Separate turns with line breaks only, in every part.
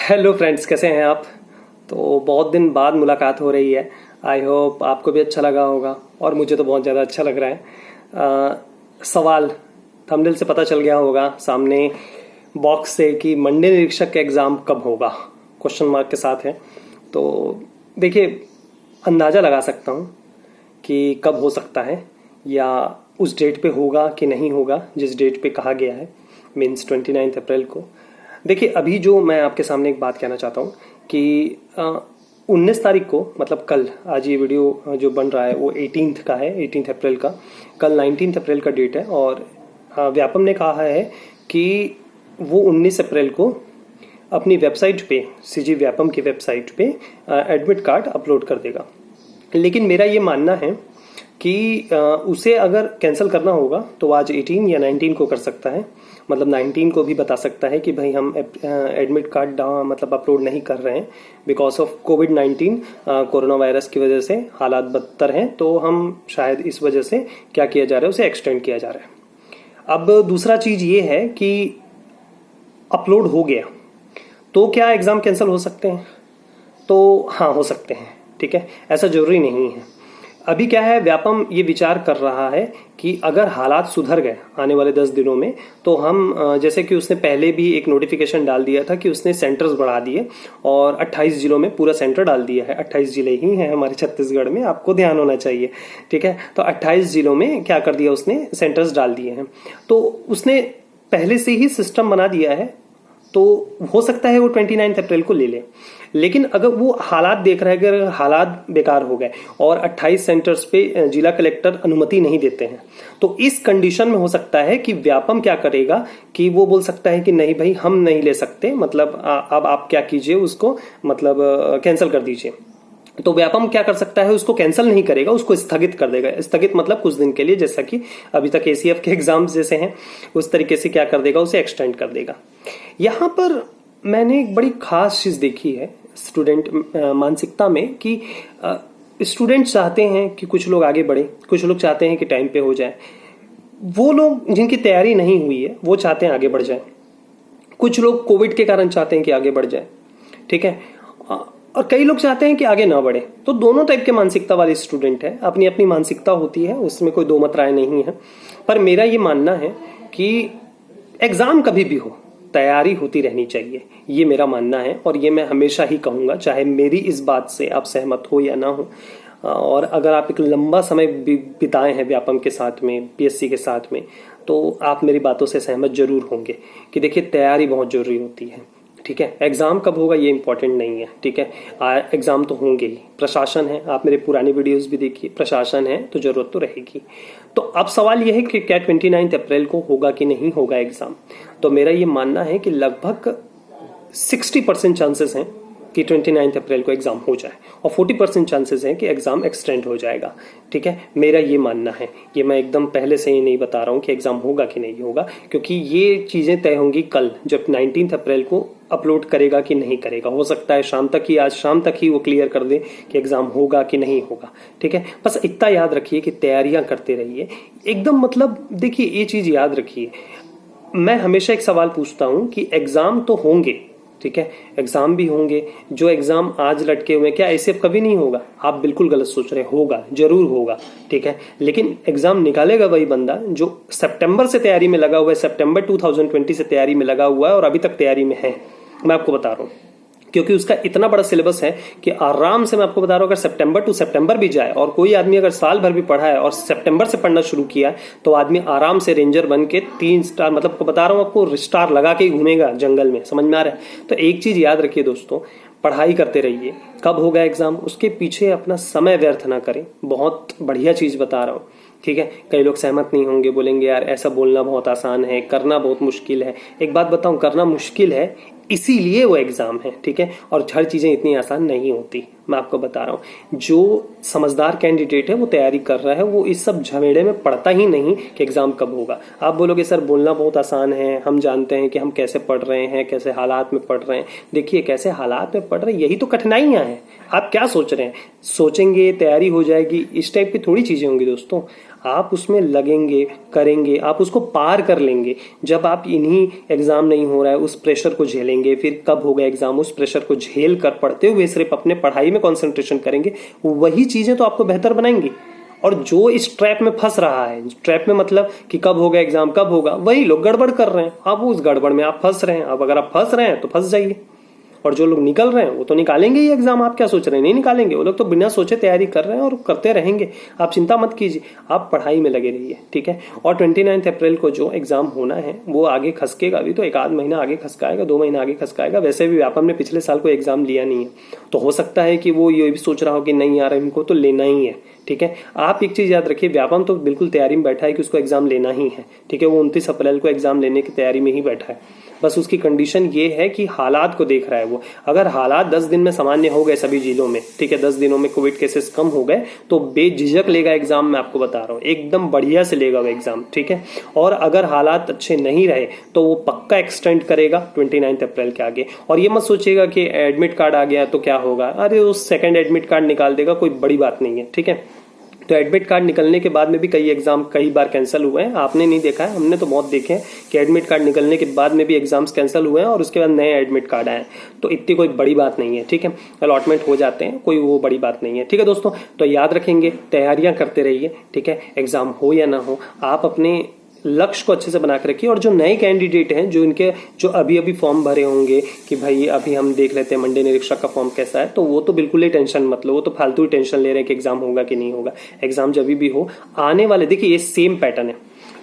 Hello friends, कैसे हैं आप। तो बहुत दिन बाद मुलाकात हो रही है। आई होप आपको भी अच्छा लगा होगा और मुझे तो बहुत ज़्यादा अच्छा लग रहा है। सवाल थंबनेल से पता चल गया होगा सामने बॉक्स से कि मंडे निरीक्षक का एग्ज़ाम कब होगा, क्वेश्चन मार्क के साथ है। तो देखिए, अंदाज़ा लगा सकता हूँ कि कब हो सकता है या उस डेट पे होगा कि नहीं होगा जिस डेट पे कहा गया है, मीन्स 29 अप्रैल को। देखिए, अभी जो मैं आपके सामने एक बात कहना चाहता हूँ कि 19 तारीख को, मतलब कल, आज ये वीडियो जो बन रहा है वो 18th का है, 18 अप्रैल का। कल 19 अप्रैल का डेट है और व्यापम ने कहा है कि वो 19 अप्रैल को अपनी वेबसाइट पे, सीजी व्यापम की वेबसाइट पे एडमिट कार्ड अपलोड कर देगा। लेकिन मेरा ये मानना है कि उसे अगर कैंसिल करना होगा तो आज 18 या 19 को कर सकता है। मतलब 19 को भी बता सकता है कि भाई हम एडमिट कार्ड मतलब अपलोड नहीं कर रहे हैं because of covid, corona virus की वजह से हालात बदतर हैं, तो हम शायद इस वजह से क्या किया जा रहा है, उसे एक्सटेंड किया जा रहा है। अब दूसरा चीज ये है कि अपलोड हो गया तो क्या एग्जाम कैंसिल हो सकते हैं? तो हाँ, हो सकते हैं, ठीक है, ऐसा जरूरी नहीं है। अभी क्या है, व्यापम ये विचार कर रहा है कि अगर हालात सुधर गए आने वाले 10 दिनों में तो हम, जैसे कि उसने पहले भी एक नोटिफिकेशन डाल दिया था कि उसने सेंटर्स बढ़ा दिए और 28 जिलों में पूरा सेंटर डाल दिया है। 28 जिले ही हैं हमारे छत्तीसगढ़ में, आपको ध्यान होना चाहिए, ठीक है। तो 28 जिलों में क्या कर दिया उसने, सेंटर्स डाल दिए हैं। तो उसने पहले से ही सिस्टम बना दिया है, तो हो सकता है वो 29 अप्रैल को ले ले। लेकिन अगर वो हालात देख रहा है, अगर हालात बेकार हो गए और 28 सेंटर्स पे जिला कलेक्टर अनुमति नहीं देते हैं, तो इस कंडीशन में हो सकता है कि व्यापम क्या करेगा कि वो बोल सकता है कि नहीं भाई, हम नहीं ले सकते, मतलब अब आप क्या कीजिए, उसको मतलब कैंसिल कर दीजिए। तो व्यापम क्या कर सकता है, उसको कैंसिल नहीं करेगा, उसको स्थगित कर देगा। स्थगित मतलब कुछ दिन के लिए, जैसा कि अभी तक एसीएफ के एग्जाम्स जैसे हैं उस तरीके से क्या कर देगा, उसे एक्सटेंड कर देगा। यहां पर मैंने एक बड़ी खास चीज देखी है स्टूडेंट मानसिकता में कि स्टूडेंट चाहते हैं कि कुछ लोग आगे बढ़े, कुछ लोग चाहते हैं कि टाइम पे हो जाए। वो लोग जिनकी तैयारी नहीं हुई है वो चाहते हैं आगे बढ़ जाए, कुछ लोग कोविड के कारण चाहते हैं कि आगे बढ़ जाए, ठीक है, और कई लोग चाहते हैं कि आगे ना बढ़े। तो दोनों टाइप के मानसिकता वाले स्टूडेंट है, अपनी अपनी मानसिकता होती है, उसमें कोई दो मत राय नहीं है। पर मेरा ये मानना है कि एग्जाम कभी भी हो, तैयारी होती रहनी चाहिए, ये मेरा मानना है और ये मैं हमेशा ही कहूंगा, चाहे मेरी इस बात से आप सहमत हो या ना हो। और अगर आप एक लंबा समय बिताए हैं व्यापम के साथ में, पीएससी के साथ में, तो आप मेरी बातों से सहमत जरूर होंगे कि देखिए, तैयारी बहुत जरूरी होती है, ठीक है। एग्जाम कब होगा ये इंपॉर्टेंट नहीं है, ठीक है, एग्जाम तो होंगे ही। प्रशासन है, आप मेरे पुरानी वीडियोस भी देखिए, प्रशासन है तो जरूरत तो रहेगी। तो अब सवाल यह है कि क्या 29 अप्रैल को होगा कि नहीं होगा एग्जाम। तो मेरा ये मानना है कि लगभग 60% चांसेस हैं कि 29 अप्रैल को एग्जाम हो जाए और 40% चांसेस हैं कि एग्जाम एक्सटेंड हो जाएगा, ठीक है। मेरा ये मानना है, ये मैं एकदम पहले से ही नहीं बता रहा हूँ कि एग्जाम होगा कि नहीं होगा, क्योंकि ये चीजें तय होंगी कल, जब 19 अप्रैल को अपलोड करेगा कि नहीं करेगा। हो सकता है शाम तक ही, आज शाम तक ही वो क्लियर कर दे कि एग्जाम होगा कि नहीं होगा, ठीक है। बस इतना याद रखिए कि तैयारियां करते रहिए एकदम। मतलब देखिए, ये चीज याद रखिए, मैं हमेशा एक सवाल पूछता हूं कि एग्जाम तो होंगे, ठीक है, एग्जाम भी होंगे। जो एग्जाम आज लटके हुए, क्या एसीएफ कभी नहीं होगा? आप बिल्कुल गलत सोच रहे, होगा, जरूर होगा, ठीक है। लेकिन एग्जाम निकालेगा वही बंदा जो सितंबर से तैयारी में लगा हुआ है, सितंबर 2020 से तैयारी में लगा हुआ है और अभी तक तैयारी में है। मैं आपको बता रहा हूं, क्योंकि उसका इतना बड़ा सिलेबस है कि आराम से, मैं आपको बता रहा हूं, अगर सितंबर टू सितंबर भी जाए और कोई आदमी अगर साल भर भी पढ़ा है और सितंबर से पढ़ना शुरू किया है, तो आदमी आराम से रेंजर बन के 3 स्टार, मतलब बता रहा हूं आपको, स्टार लगा के ही घूमेगा जंगल में। समझ में आ रहा है? तो एक चीज याद रखिए दोस्तों, पढ़ाई करते रहिए। कब होगा एग्जाम, उसके पीछे अपना समय व्यर्थ ना करें। बहुत बढ़िया चीज बता रहा हूं, ठीक है। कई लोग सहमत नहीं होंगे, बोलेंगे यार ऐसा बोलना बहुत आसान है, करना बहुत मुश्किल है। एक बात बताऊं, करना मुश्किल है इसीलिए वो एग्जाम है, ठीक है, और हर चीजें इतनी आसान नहीं होती। मैं आपको बता रहा हूं, जो समझदार कैंडिडेट है वो तैयारी कर रहा है, वो इस सब झमेड़े में पड़ता ही नहीं कि एग्जाम कब होगा। आप बोलोगे सर बोलना बहुत आसान है, हम जानते हैं कि हम कैसे पढ़ रहे हैं, कैसे हालात में पढ़ रहे हैं। देखिए, कैसे हालात में पढ़ रहे हैं, यही तो कठिनाइयां हैं। आप क्या सोच रहे हैं, सोचेंगे तैयारी हो जाएगी, इस टाइप की थोड़ी चीजें होंगी दोस्तों। आप उसमें लगेंगे, करेंगे, आप उसको पार कर लेंगे। जब आप इन्हीं एग्जाम नहीं हो रहा है उस प्रेशर को झेलेंगे, फिर कब होगा एग्जाम, उस प्रेशर को झेल कर पढ़ते हुए सिर्फ अपने पढ़ाई में कंसंट्रेशन करेंगे, वही चीजें तो आपको बेहतर बनाएंगी। और जो इस ट्रैप में फंस रहा है, ट्रैप में मतलब कि कब होगा एग्जाम, कब होगा, वही लोग गड़बड़ कर रहे हैं। अब उस गड़बड़ में आप फंस रहे हैं। अब अगर आप फंस रहे हैं तो फंस जाइए, और जो लोग निकल रहे हैं वो तो निकालेंगे ही एग्जाम। आप क्या सोच रहे हैं नहीं निकालेंगे? वो लोग तो बिना सोचे तैयारी कर रहे हैं और करते रहेंगे। आप चिंता मत कीजिए, आप पढ़ाई में लगे रहिए, ठीक है। और 29 अप्रैल को जो एग्जाम होना है वो आगे खसकेगा भी, तो एक आध महीना आगे खसकाएगा, 2 महीना आगे खसकाएगा। वैसे भी व्यापम ने पिछले साल कोई एग्जाम लिया नहीं है, तो हो सकता है कि वो ये भी सोच रहा हो कि नहीं यार इनको तो लेना ही है, ठीक है। आप एक चीज याद रखिए, व्यापम तो बिल्कुल तैयारी में बैठा है कि उसको एग्जाम लेना ही है, ठीक है। वो 29 अप्रैल को एग्जाम लेने की तैयारी में ही बैठा है। बस उसकी कंडीशन ये है कि हालात को देख रहा है वो। अगर हालात 10 दिन में सामान्य हो गए सभी जिलों में, ठीक है, 10 दिनों में कोविड केसेस कम हो गए, तो बेझिझक लेगा एग्जाम। मैं आपको बता रहा हूँ एकदम बढ़िया से लेगा वो एग्जाम, ठीक है। और अगर हालात अच्छे नहीं रहे तो वो पक्का एक्सटेंड करेगा 29 अप्रैल के आगे। और ये मत सोचिएगा कि एडमिट कार्ड आ गया तो क्या होगा, अरे उस सेकंड एडमिट कार्ड निकाल देगा, कोई बड़ी बात नहीं है, ठीक है। तो एडमिट कार्ड निकलने के बाद में भी कई एग्जाम कई बार कैंसिल हुए हैं। आपने नहीं देखा है, हमने तो बहुत देखे हैं कि एडमिट कार्ड निकलने के बाद में भी एग्जाम्स कैंसिल हुए हैं और उसके बाद नए एडमिट कार्ड आए। तो इतनी कोई बड़ी बात नहीं है, ठीक है। अलॉटमेंट हो जाते हैं, कोई वो बड़ी बात नहीं है, ठीक है दोस्तों। तो याद रखेंगे, तैयारियां करते रहिए, ठीक है। एग्जाम हो या ना हो, आप अपने लक्ष्य को अच्छे से बना के रखिए। और जो नए कैंडिडेट हैं, जो अभी अभी फॉर्म भरे होंगे कि भाई अभी हम देख लेते हैं मंडे निरीक्षक का फॉर्म कैसा है, तो वो तो बिल्कुल ही टेंशन मत लो। वो तो फालतू ही टेंशन ले रहे हैं कि एग्जाम होगा कि नहीं होगा। एग्जाम जब भी हो, आने वाले, देखिए ये सेम पैटर्न है,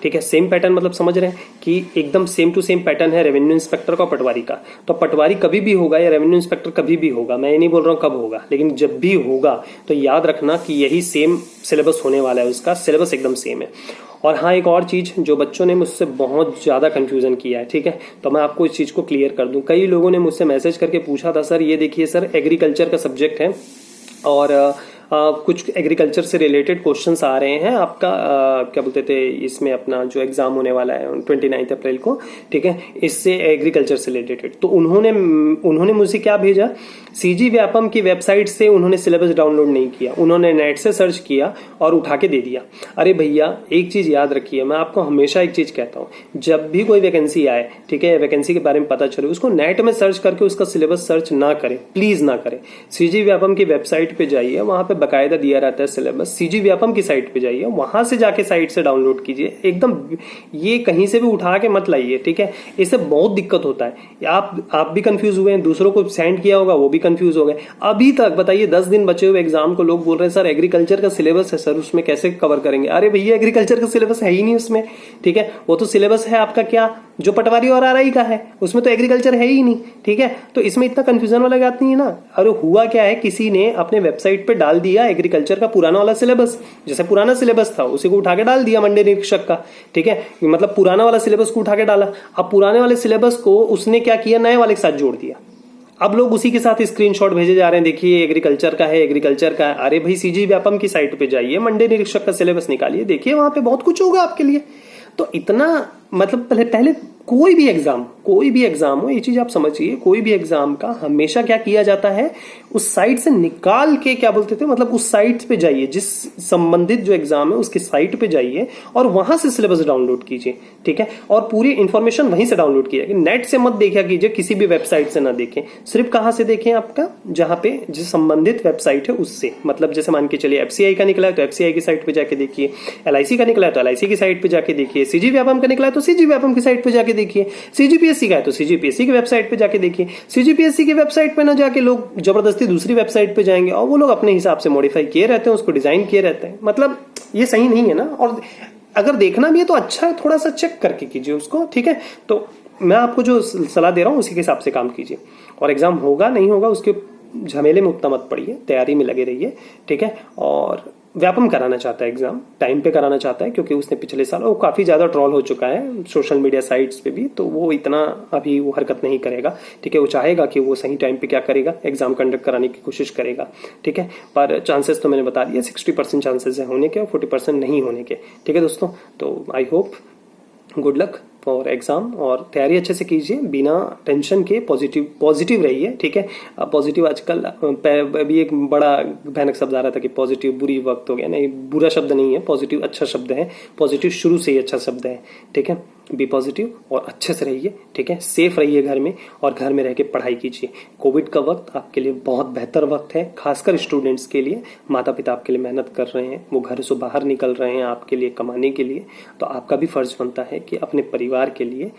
ठीक है। सेम पैटर्न मतलब समझ रहे हैं कि एकदम सेम टू सेम पैटर्न है रेवेन्यू इंस्पेक्टर का, पटवारी का। तो पटवारी कभी भी होगा या रेवेन्यू इंस्पेक्टर कभी भी होगा, मैं ये नहीं बोल रहा हूँ कब होगा, लेकिन जब भी होगा तो याद रखना कि यही सेम सिलेबस होने वाला है, उसका सिलेबस एकदम सेम है। और हाँ, एक और चीज जो बच्चों ने मुझसे बहुत ज्यादा कंफ्यूजन किया है, ठीक है, तो मैं आपको इस चीज को क्लियर कर दूं। कई लोगों ने मुझसे मैसेज करके पूछा था, सर ये देखिए सर एग्रीकल्चर का सब्जेक्ट है और कुछ एग्रीकल्चर से रिलेटेड क्वेश्चंस आ रहे हैं आपका, क्या बोलते थे, इसमें अपना जो एग्जाम होने वाला है 29 अप्रैल को, ठीक है, इससे एग्रीकल्चर से रिलेटेड। तो उन्होंने मुझे क्या भेजा, सीजी व्यापम की वेबसाइट से उन्होंने सिलेबस डाउनलोड नहीं किया, उन्होंने नेट से सर्च किया और उठा के दे दिया। अरे भैया एक चीज याद रखिए, मैं आपको हमेशा एक चीज कहता हूँ, जब भी कोई वैकेंसी आए, ठीक है, वैकेंसी के बारे में पता चले, उसको नेट में सर्च करके उसका सिलेबस सर्च ना करें, प्लीज ना करें। सीजी व्यापम की वेबसाइट पे जाइए, वहां पे बकायदा दिया रहता है सिलेबस। सीजी व्यापम की साइट पे जाइए, वहां से जाके साइट से डाउनलोड कीजिए। एकदम ये कहीं से भी उठा के मत लाइए, ठीक है, इससे बहुत दिक्कत होता है। आप भी कंफ्यूज हुए हैं, दूसरों को सेंड किया होगा वो भी कंफ्यूज हो गए। अभी तक बताइए 10 दिन बचे हुए एग्जाम को, लोग बोल रहे हैं सर एग्रीकल्चर का सिलेबस है सर, उसमें कैसे कवर करेंगे। अरे भैया एग्रीकल्चर का सिलेबस है ही नहीं उसमें, ठीक है। वो तो सिलेबस है आपका क्या, जो पटवारी और आरआई का है, उसमें तो एग्रीकल्चर है ही नहीं, ठीक है। तो इसमें इतना कंफ्यूजन वाला बात नहीं है ना। अरे हुआ क्या है, किसी ने अपने वेबसाइट पे डाल दिया एग्रीकल्चर का पुराना वाला सिलेबस, जैसे पुराना सिलेबस था उसी को उठा के डाल दिया मंडे निरीक्षक का, ठीक है, मतलब पुराना वाला सिलेबस को उठा के डाला। अब पुराने वाले सिलेबस को उसने क्या किया, नए वाले के साथ जोड़ दिया। अब लोग उसी के साथ स्क्रीनशॉट भेजे जा रहे हैं, देखिए एग्रीकल्चर का है, एग्रीकल्चर का है। अरे भाई सीजी व्यापम की साइट पे जाइए, मंडे निरीक्षक का सिलेबस निकालिए, देखिए वहां पे बहुत कुछ होगा आपके लिए। तो इतना मतलब पहले कोई भी एग्जाम हो, ये चीज आप समझिए, कोई भी एग्जाम का हमेशा क्या किया जाता है, उस साइट से निकाल के, क्या बोलते थे, मतलब उस साइट पे जाइए, जिस संबंधित जो एग्जाम है उसकी साइट पे जाइए और वहां से सिलेबस डाउनलोड कीजिए, ठीक है। और पूरी इंफॉर्मेशन वहीं से डाउनलोड कीजिए, नेट से मत देखा कीजिए, किसी भी वेबसाइट से ना देखें। सिर्फ कहां से देखें, आपका जहां पे जिस संबंधित वेबसाइट है उससे, मतलब जैसे मान के चलिए एफसीआई का निकला है तो एफसीआई की साइट पे जाके देखिए, एलआईसी का निकला है तो एलआईसी की साइट पे जाके देखिए, सीजी व्यापम का निकला है तो सीजी व्यापम की साइट पे जाके देखिए, सीजीपीएससी का है तो सीजीपीएससी की वेबसाइट पे जाके देखिए। सीजीपीएससी की वेबसाइट पे ना जाके लोग जबरदस्ती दूसरी वेबसाइट पे जाएंगे और वो लोग अपने हिसाब से मॉडिफाई किए रहते हैं, उसको डिजाइन किए रहते हैं। मतलब ये सही नहीं है ना। और अगर देखना भी है तो अच्छा थोड़ा सा चेक करके कीजिए उसको, ठीक है। तो मैं आपको जो सलाह दे रहा हूँ उसी के हिसाब से काम कीजिए। और एग्जाम होगा नहीं होगा उसके झमेले में उतना मत पड़िए, तैयारी में लगे रहिए, ठीक है। और व्यापम कराना चाहता है एग्जाम, टाइम पे कराना चाहता है, क्योंकि उसने पिछले साल वो काफी ज्यादा ट्रॉल हो चुका है सोशल मीडिया साइट्स पे भी, तो वो इतना अभी वो हरकत नहीं करेगा, ठीक है। वो चाहेगा कि वो सही टाइम पे क्या करेगा, एग्जाम कंडक्ट कराने की कोशिश करेगा, ठीक है। पर चांसेस तो मैंने बता दिए, 60% चांसेस है होने के और 40% नहीं होने के, ठीक है दोस्तों। तो I hope, good luck for exam, और तैयारी अच्छे से कीजिए बिना टेंशन के। पॉजिटिव रहिए, ठीक है। पॉजिटिव आजकल अभी एक बड़ा भयानक शब्द आ रहा था कि पॉजिटिव बुरी वक्त हो गया। नहीं, बुरा शब्द नहीं है, पॉजिटिव अच्छा शब्द है। पॉजिटिव शुरू से ही अच्छा शब्द है, ठीक है। बी पॉजिटिव और अच्छे से रहिए, ठीक है। सेफ रहिए घर में, और घर में रह के पढ़ाई कीजिए। कोविड का वक्त आपके लिए बहुत बेहतर वक्त है, खासकर स्टूडेंट्स के लिए। माता पिता आपके लिए मेहनत कर रहे हैं, वो घर से बाहर निकल रहे हैं आपके लिए कमाने के लिए। तो आपका भी फर्ज बनता है कि अपने परिवार के लिए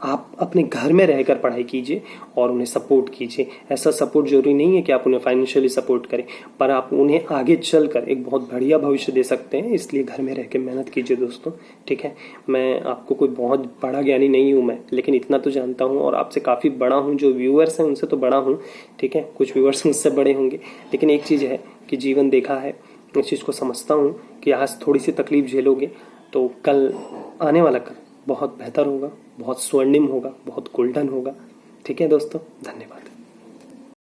आप अपने घर में रहकर पढ़ाई कीजिए और उन्हें सपोर्ट कीजिए। ऐसा सपोर्ट जरूरी नहीं है कि आप उन्हें फाइनेंशियली सपोर्ट करें, पर आप उन्हें आगे चलकर एक बहुत बढ़िया भविष्य दे सकते हैं। इसलिए घर में रह के मेहनत कीजिए दोस्तों, ठीक है। मैं आपको कोई बहुत बड़ा ज्ञानी नहीं हूँ मैं, लेकिन इतना तो जानता हूँ, और आपसे काफ़ी बड़ा हूँ। जो व्यूअर्स हैं उनसे तो बड़ा हूँ, ठीक है। कुछ व्यूअर्स मुझसे बड़े होंगे, लेकिन एक चीज़ है कि जीवन देखा है, इस चीज़ को समझता हूँ कि आज थोड़ी सी तकलीफ झेलोगे तो कल आने वाला कल बहुत बेहतर होगा, बहुत स्वर्णिम होगा, बहुत गोल्डन होगा, ठीक है दोस्तों। धन्यवाद।